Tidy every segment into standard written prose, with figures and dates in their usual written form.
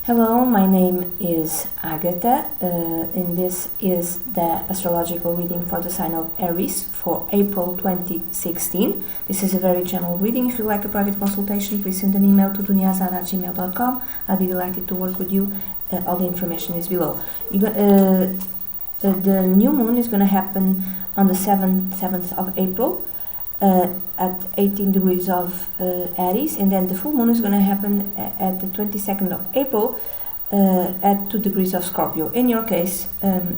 Hello, my name is Agatha, and this is the astrological reading for the sign of Aries for April 2016. This is a very general reading. If you like a private consultation, please send an email to duniazad@gmail.com. I'll be delighted to work with you. All the information is below. The new moon is going to happen on the 7th of April. At 18 degrees of Aries, and then the full moon is going to happen at the 22nd of April at 2 degrees of Scorpio. In your case,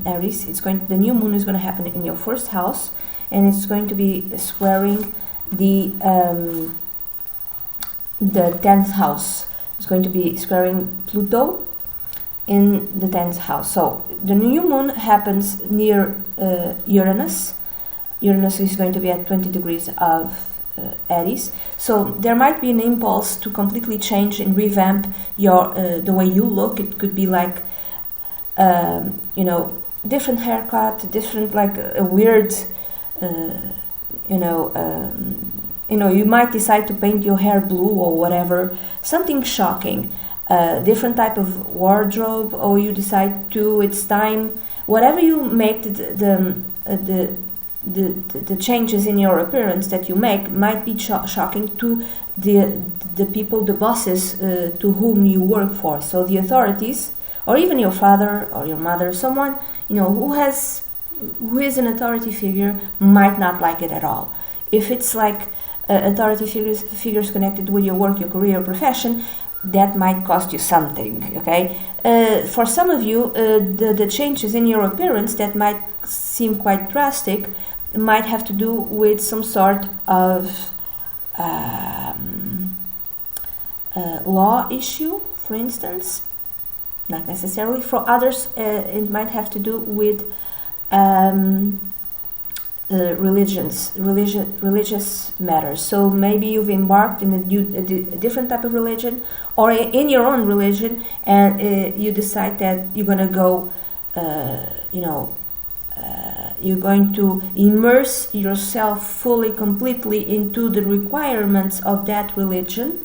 Aries, the new moon is going to happen in your first house, and it's going to be squaring the 10th house. It's going to be squaring Pluto in the 10th house. So the new moon happens near Uranus. Uranus is going to be at 20 degrees of Aries, so there might be an impulse to completely change and revamp your the way you look. It could be like different haircut, different, like a weird you might decide to paint your hair blue or whatever, something shocking, different type of wardrobe, or you decide to, it's time, whatever you make, the changes in your appearance that you make might be shocking to the people, the bosses to whom you work for. So the authorities, or even your father or your mother, someone who is an authority figure, might not like it at all. If it's like authority figures connected with your work, your career, profession, that might cost you something. Okay, for some of you, the changes in your appearance that might seem quite drastic might have to do with some sort of law issue, for instance. Not necessarily. For others, it might have to do with religious matters. So maybe you've embarked in a different type of religion, or in your own religion, and you decide that you're going to go you're going to immerse yourself fully, completely into the requirements of that religion,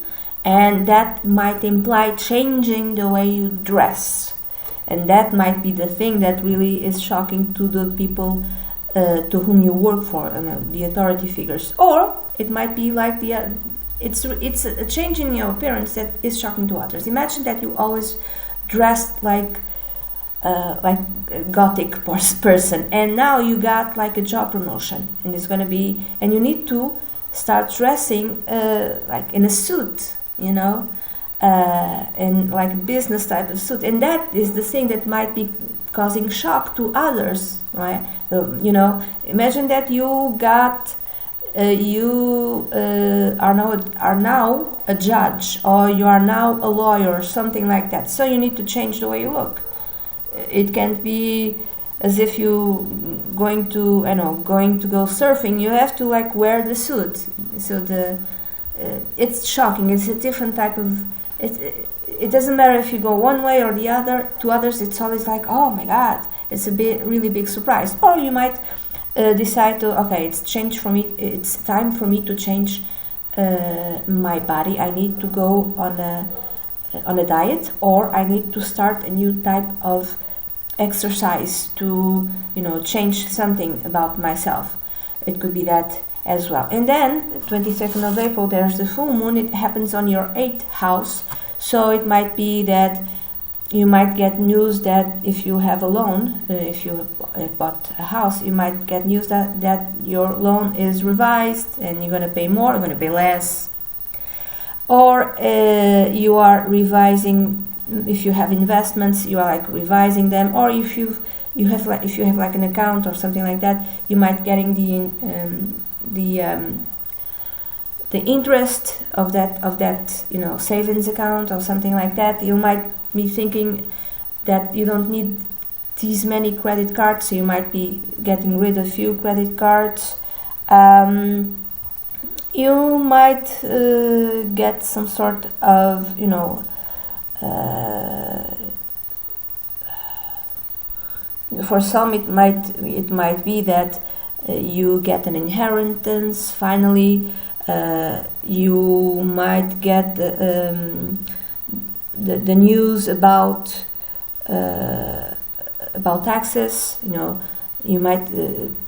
and that might imply changing the way you dress, and that might be the thing that really is shocking to the people to whom you work for, the authority figures. Or it might be like it's a change in your appearance that is shocking to others. Imagine that you always dressed like a gothic person, and now you got like a job promotion, and it's gonna be, and you need to start dressing like in a suit, in like a business type of suit, and that is the thing that might be causing shock to others, right? Imagine that you got are now a judge, or you are now a lawyer, or something like that. So you need to change the way you look. It can't be as if you going to go surfing. You have to like wear the suit. So it's shocking. It's a different type of it doesn't matter if you go one way or the other. To others, it's always like, oh my God, it's a really big surprise. Or you might decide to, okay, it's time for me to change my body. I need to go on a diet, or I need to start a new type of exercise to change something about myself. It could be that as well. And then 22nd of April, there's the full moon. It happens on your 8th house, so it might be that you might get news that if you have a loan, if you have bought a house, you might get news that your loan is revised, and you're going to pay more, you're going to pay less. Or you are revising, if you have investments, you are like revising them. Or if you have like an account or something like that, you might getting the interest of that savings account or something like that. You might be thinking that you don't need these many credit cards, so you might be getting rid of a few credit cards. You might get some sort of, for some it might be that you get an inheritance finally. You might get the news about taxes. You might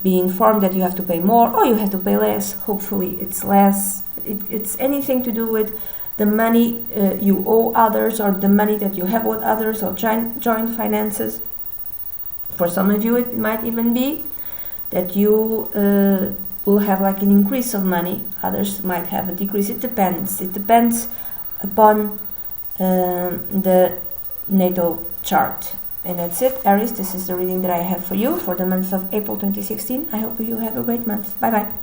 be informed that you have to pay more or you have to pay less. Hopefully it's less. It's anything to do with the money you owe others, or the money that you have with others, or joint finances. For some of you it might even be that you will have like an increase of money. Others might have a decrease. It depends upon the natal chart. And that's it, Aries. This is the reading that I have for you for the month of April 2016. I hope you have a great month. Bye bye.